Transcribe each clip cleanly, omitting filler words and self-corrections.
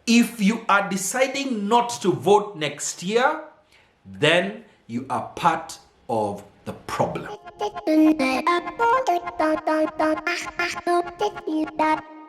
If you are deciding not to vote next year, then you are part of the problem.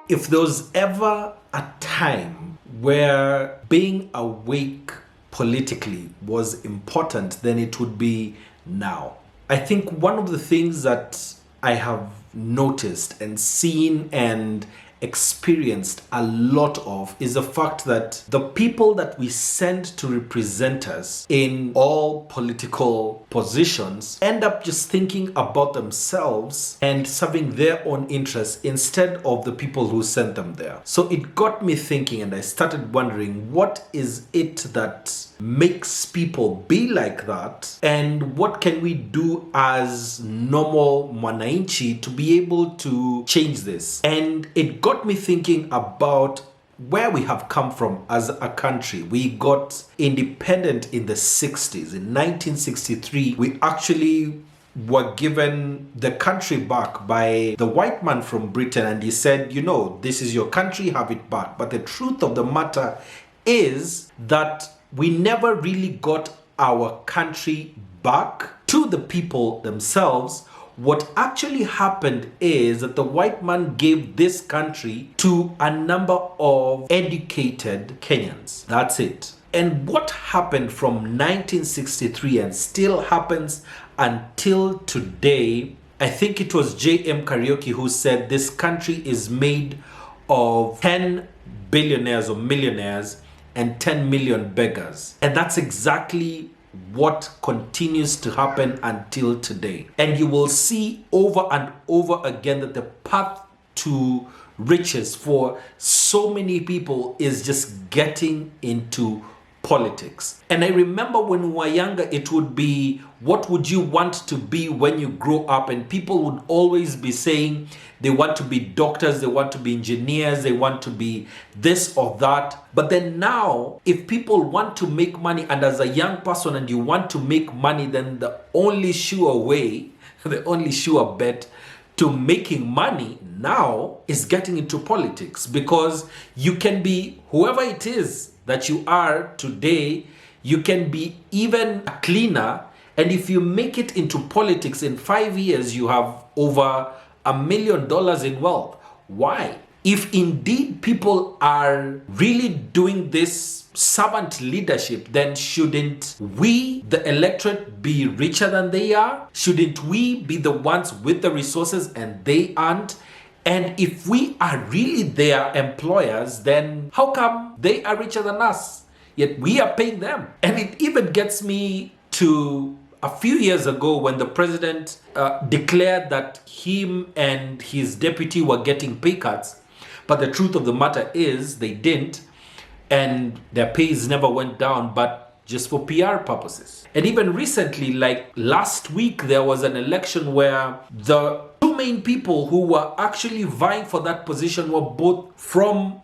If there was ever a time where being awake politically was important, then it would be now. I think one of the things that I have noticed and seen and experienced a lot of is the fact that the people that we send to represent us in all political positions end up just thinking about themselves and serving their own interests instead of the people who sent them there. So it got me thinking, and I started wondering, what is it that makes people be like that, and what can we do as normal mwananchi to be able to change this? And it got me thinking about where we have come from as a country. We got independent in the 60s. In 1963, we actually were given the country back by the white man from Britain, and he said, you know, this is your country, have it back. But the truth of the matter is that we never really got our country back to the people themselves. What actually happened is that the white man gave this country to a number of educated Kenyans. That's it. And what happened from 1963 and still happens until today, I think it was J.M. Kariuki who said this country is made of 10 billionaires or millionaires and 10 million beggars. And that's exactly what continues to happen until today. And you will see over and over again that the path to riches for so many people is just getting into politics. And I remember when we were younger, it would be, what would you want to be when you grow up? And people would always be saying they want to be doctors, they want to be engineers, they want to be this or that. But then now, if people want to make money, and as a young person and you want to make money, then the only sure way, the only sure bet to making money now is getting into politics, because you can be whoever it is that you are today. You can be even a cleaner, and if you make it into politics in 5 years, you have over $1 million in wealth. Why? If indeed people are really doing this servant leadership, then shouldn't we, the electorate, be richer than they are? Shouldn't we be the ones with the resources and they aren't? And if we are really their employers, then how come they are richer than us, yet we are paying them? And it even gets me to a few years ago when the president declared that him and his deputy were getting pay cuts. But the truth of the matter is they didn't, and their pays never went down, but just for PR purposes. And even recently, like last week, there was an election where the two main people who were actually vying for that position were both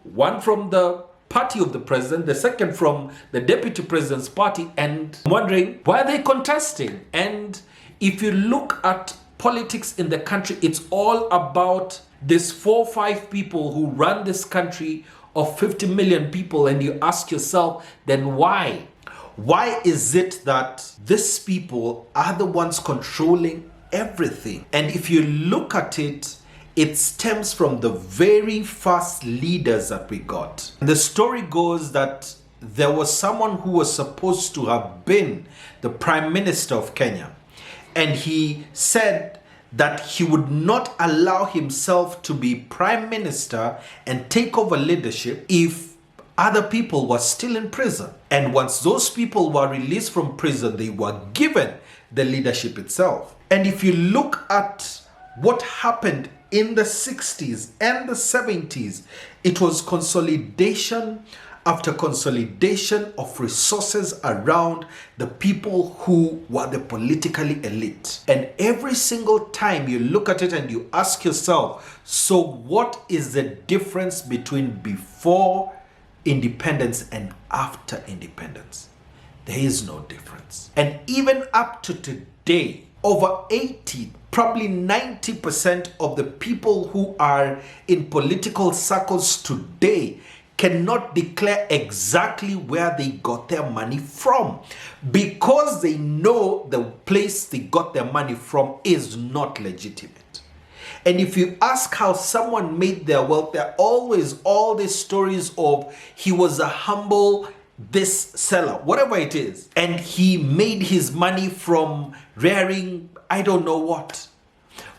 one from the party of the president, the second from the deputy president's party, and I'm wondering, why are they contesting? And if you look at politics in the country, it's all about these 4 or 5 people who run this country of 50 million people, and you ask yourself, then why? Why is it that these people are the ones controlling everything? And if you look at it, it stems from the very first leaders that we got. And the story goes that there was someone who was supposed to have been the Prime Minister of Kenya, and he said that he would not allow himself to be Prime Minister and take over leadership if other people were still in prison. And once those people were released from prison, they were given the leadership itself. And if you look at what happened in the 60s and the 70s, it was consolidation after consolidation of resources around the people who were the politically elite. And every single time you look at it and you ask yourself, so what is the difference between before independence and after independence? There is no difference. And even up to today, over 80, probably 90% of the people who are in political circles today cannot declare exactly where they got their money from, because they know the place they got their money from is not legitimate. And if you ask how someone made their wealth, there are always all these stories of he was a humble this seller, whatever it is, and he made his money from rearing I don't know what.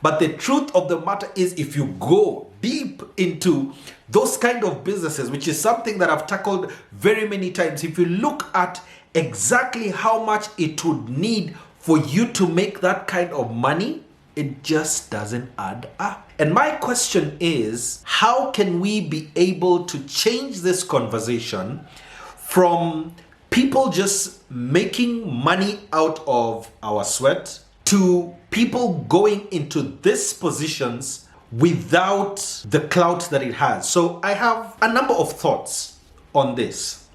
But the truth of the matter is, if you go deep into those kind of businesses, which is something that I've tackled very many times, if you look at exactly how much it would need for you to make that kind of money, it just doesn't add up. And my question is, how can we be able to change this conversation from people just making money out of our sweat to people going into these positions without the clout that it has? So I have a number of thoughts on this.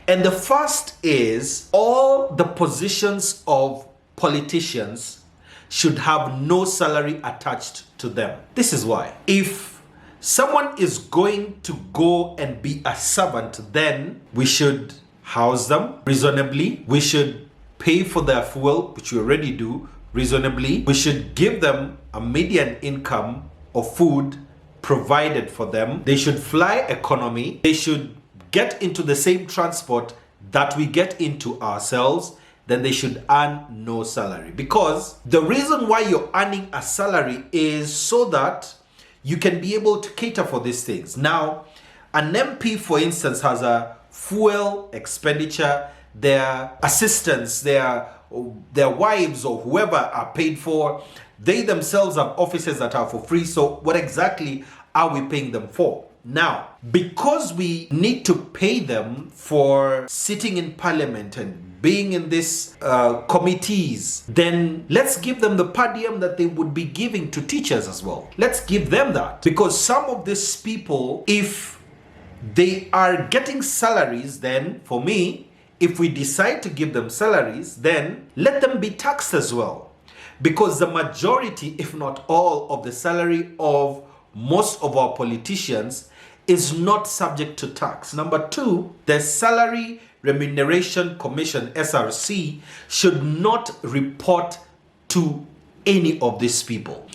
And the first is, all the positions of politicians should have no salary attached to them. This is why. If someone is going to go and be a servant, then we should house them reasonably. We should pay for their fuel, which we already do, reasonably. We should give them a median income of food provided for them. They should fly economy. They should get into the same transport that we get into ourselves. Then they should earn no salary. Because the reason why you're earning a salary is so that you can be able to cater for these things. Now, an MP, for instance, has a fuel expenditure. Their assistants, their wives or whoever are paid for. They themselves have offices that are for free. So what exactly are we paying them for? Now, because we need to pay them for sitting in parliament and being in these committees, then let's give them the per diem that they would be giving to teachers as well. Let's give them that. Because some of these people, if they are getting salaries, then for me, if we decide to give them salaries, then let them be taxed as well. Because the majority, if not all, of the salary of most of our politicians is not subject to tax. Number two, the Salary Remuneration Commission, SRC, should not report to any of these people.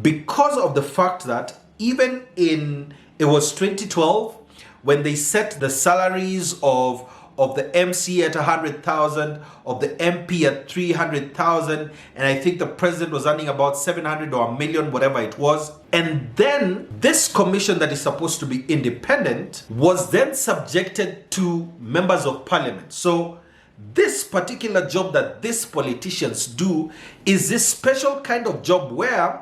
Because of the fact that even it was 2012, when they set the salaries of the MC at 100,000, of the MP at 300,000, and I think the president was earning about 700 or a million, whatever it was. And then this commission that is supposed to be independent was then subjected to members of parliament. So this particular job that these politicians do is this special kind of job where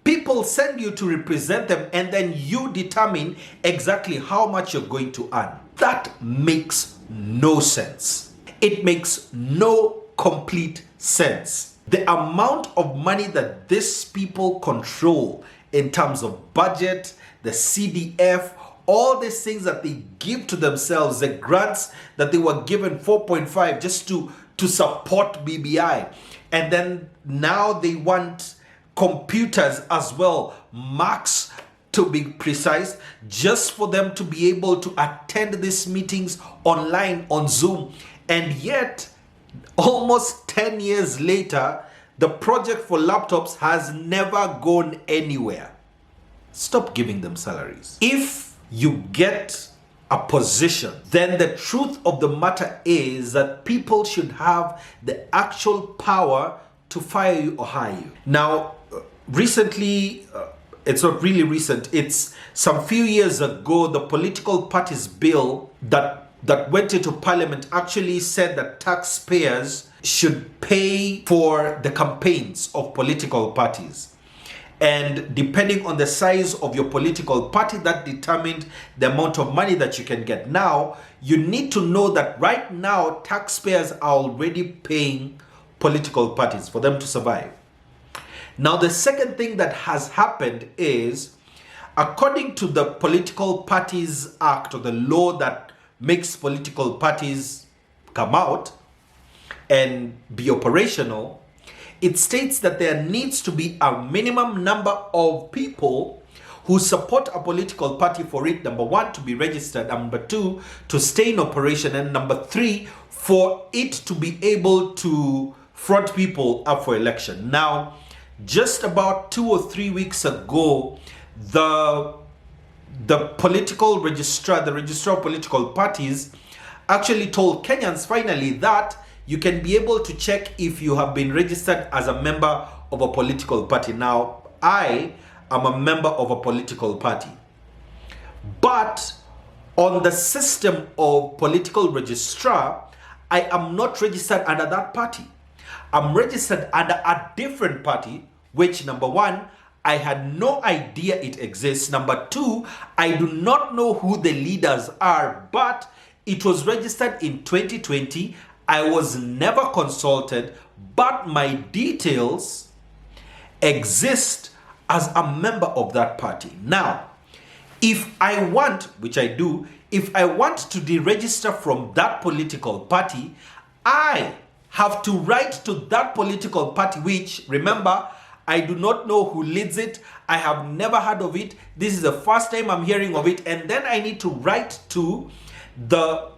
people send you to represent them and then you determine exactly how much you're going to earn. That makes no sense. It makes no complete sense. The amount of money that these people control in terms of budget, the CDF, all these things that they give to themselves, the grants that they were given 4.5 just to support BBI. And then now they want computers as well, Macs to be precise, just for them to be able to attend these meetings online on Zoom. And yet, almost 10 years later, the project for laptops has never gone anywhere. Stop giving them salaries. If you get a position, then the truth of the matter is that people should have the actual power to fire you or hire you. Now, recently, it's not really recent, it's some few years ago, the political parties bill that went into parliament actually said that taxpayers should pay for the campaigns of political parties. And depending on the size of your political party, that determined the amount of money that you can get. Now, you need to know that right now, taxpayers are already paying political parties for them to survive. Now, the second thing that has happened is, according to the Political Parties Act, or the law that makes political parties come out and be operational, it states that there needs to be a minimum number of people who support a political party for it, number one, to be registered, number two, to stay in operation, and number three, for it to be able to front people up for election. Now, just about 2 or 3 weeks ago, the political registrar, the registrar of political parties, actually told Kenyans finally that you can be able to check if you have been registered as a member of a political party. Now, I am a member of a political party, but on the system of political registrar, I am not registered under that party. I'm registered under a different party, which, number one, I had no idea it exists. Number two, I do not know who the leaders are, but it was registered in 2020. I was never consulted, but my details exist as a member of that party. Now, if I want, which I do, if I want to deregister from that political party, I have to write to that political party, which, remember, I do not know who leads it. I have never heard of it. This is the first time I'm hearing of it. And then I need to write to the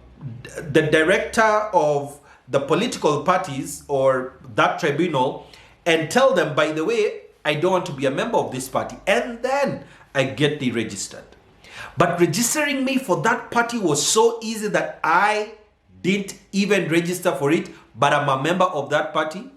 director of the political parties or that tribunal and tell them, by the way, I don't want to be a member of this party. And then I get deregistered. But registering me for that party was so easy that I didn't even register for it, but I'm a member of that party.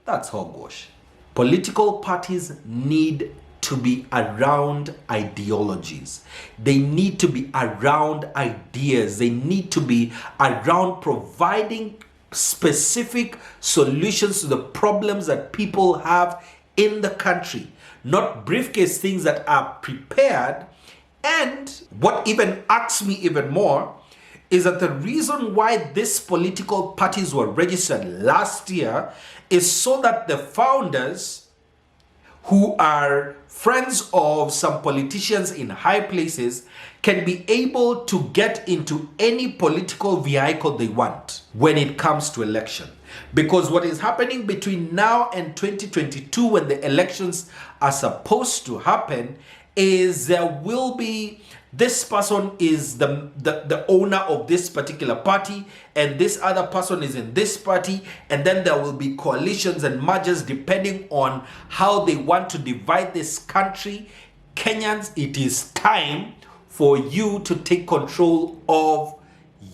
That's hogwash. Political parties need to be around ideologies. They need to be around ideas. They need to be around providing specific solutions to the problems that people have in the country, not briefcase things that are prepared. And what even irks me even more is that the reason why these political parties were registered last year is so that the founders, who are friends of some politicians in high places, can be able to get into any political vehicle they want when it comes to election. Because what is happening between now and 2022, when the elections are supposed to happen, is there will be, this person is the owner of this particular party, and this other person is in this party, and then there will be coalitions and mergers depending on how they want to divide this country. Kenyans, it is time for you to take control of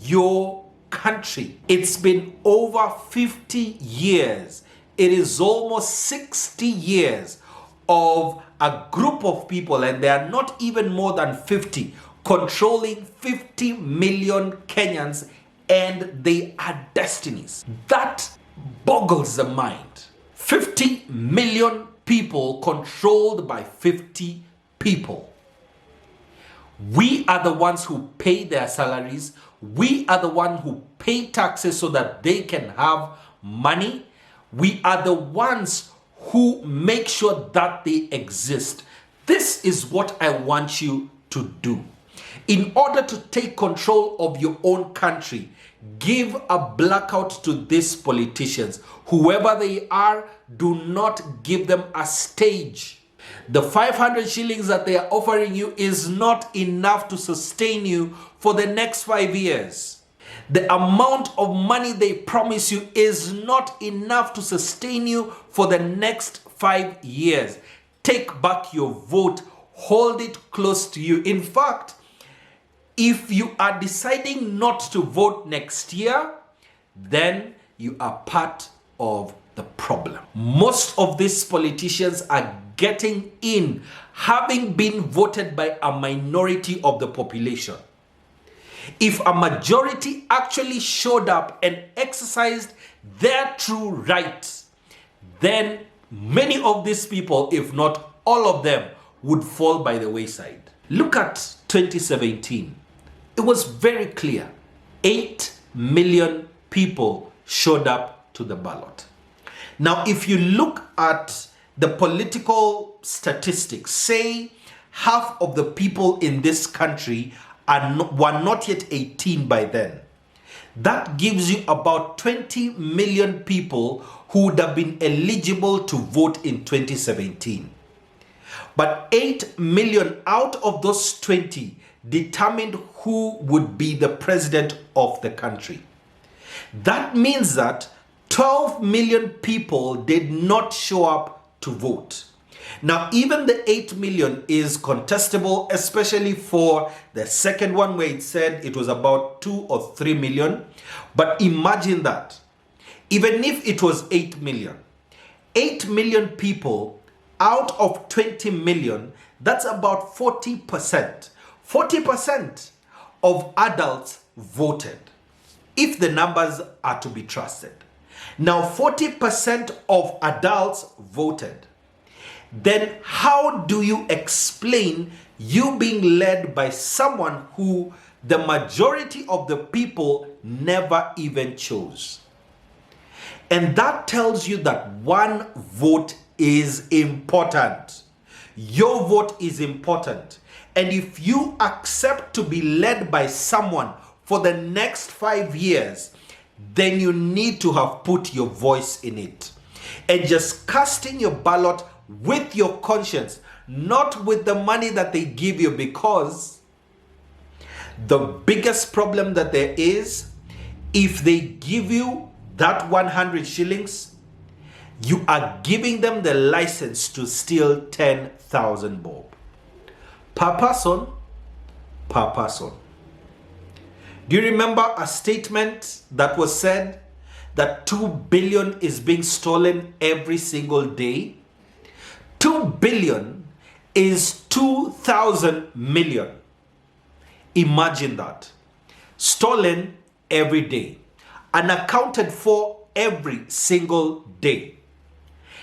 your country. It's been over 50 years. It is almost 60 years of a group of people, and they are not even more than 50, controlling 50 million Kenyans and they are destinies. That boggles the mind. 50 million people controlled by 50 people. We are the ones who pay their salaries. We are the ones who pay taxes so that they can have money. We are the ones who make sure that they exist. This is what I want you to do. In order to take control of your own country, give a blackout to these politicians. Whoever they are, do not give them a stage. The 500 shillings that they are offering you is not enough to sustain you for the next 5 years. The amount of money they promise you is not enough to sustain you for the next 5 years. Take back your vote. Hold it close to you. In fact, if you are deciding not to vote next year, then you are part of the problem. Most of these politicians are getting in, having been voted by a minority of the population. If a majority actually showed up and exercised their true rights, then many of these people, if not all of them, would fall by the wayside. Look at 2017. It was very clear. 8 million people showed up to the ballot. Now, if you look at the political statistics, say half of the people in this country were not yet 18 by then. That gives you about 20 million people who would have been eligible to vote in 2017. But 8 million out of those 20 determined who would be the president of the country. That means that 12 million people did not show up to vote. Now, even the 8 million is contestable, especially for the second one where it said it was about 2 or 3 million. But imagine that. Even if it was 8 million, 8 million people out of 20 million, that's about 40%. 40% of adults voted, if the numbers are to be trusted. Now, 40% of adults voted. Then how do you explain you being led by someone who the majority of the people never even chose? And that tells you that one vote is important. Your vote is important. And if you accept to be led by someone for the next 5 years, then you need to have put your voice in it. And just casting your ballot with your conscience, not with the money that they give you, because the biggest problem that there is, if they give you that 100 shillings, you are giving them the license to steal 10,000 bob. Per person, per person. Do you remember a statement that was said that 2 billion is being stolen every single day? 2 billion is 2,000 million. Imagine that. Stolen every day and accounted for every single day.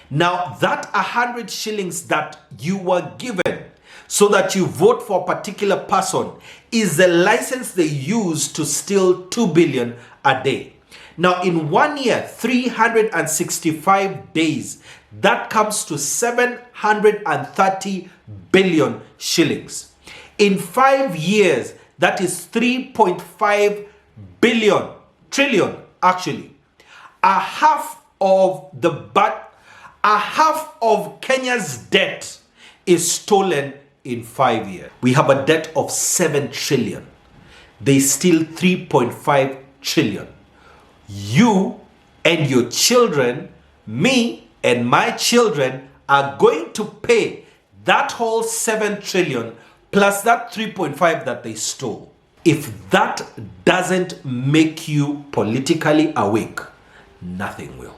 Now, that 100 shillings that you were given so that you vote for a particular person is the license they use to steal 2 billion a day. Now, in 1 year, 365 days, that comes to 730 billion shillings. In 5 years, that is 3.5 trillion actually. A half of Kenya's debt is stolen in 5 years. We have a debt of 7 trillion. They steal 3.5 trillion. You and your children, me and my children, are going to pay that whole 7 trillion plus that 3.5 that they stole. If that doesn't make you politically awake, nothing will.